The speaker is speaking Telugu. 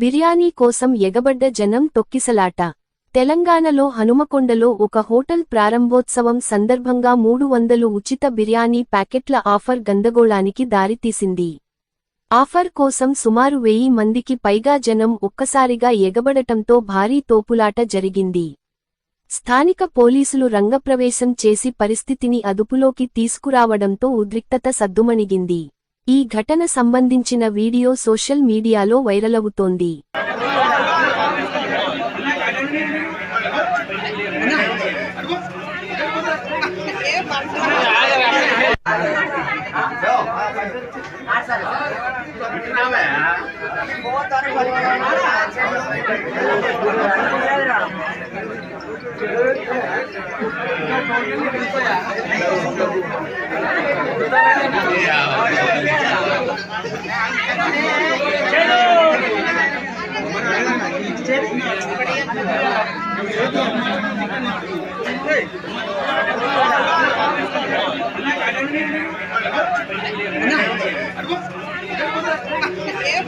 బిర్యానీ కోసం ఎగబడ్డ జనం తొక్కిసలాట. తెలంగాణలో హనుమకొండలో ఒక హోటల్ ప్రారంభోత్సవం సందర్భంగా 300 ఉచిత బిర్యానీ ప్యాకెట్ల ఆఫర్ గందరగోళానికి దారితీసింది. ఆఫర్ కోసం సుమారు 1000 మందికి పైగా జనం ఒక్కసారిగా ఎగబడటంతో భారీ తోపులాట జరిగింది. స్థానిక పోలీసులు రంగప్రవేశం చేసి పరిస్థితిని అదుపులోకి తీసుకురావడంతో ఉద్రిక్తత సద్దుమణిగింది. ఈ ఘటన సంబంధించిన వీడియో సోషల్ మీడియాలో వైరలవుతోంది. ఏ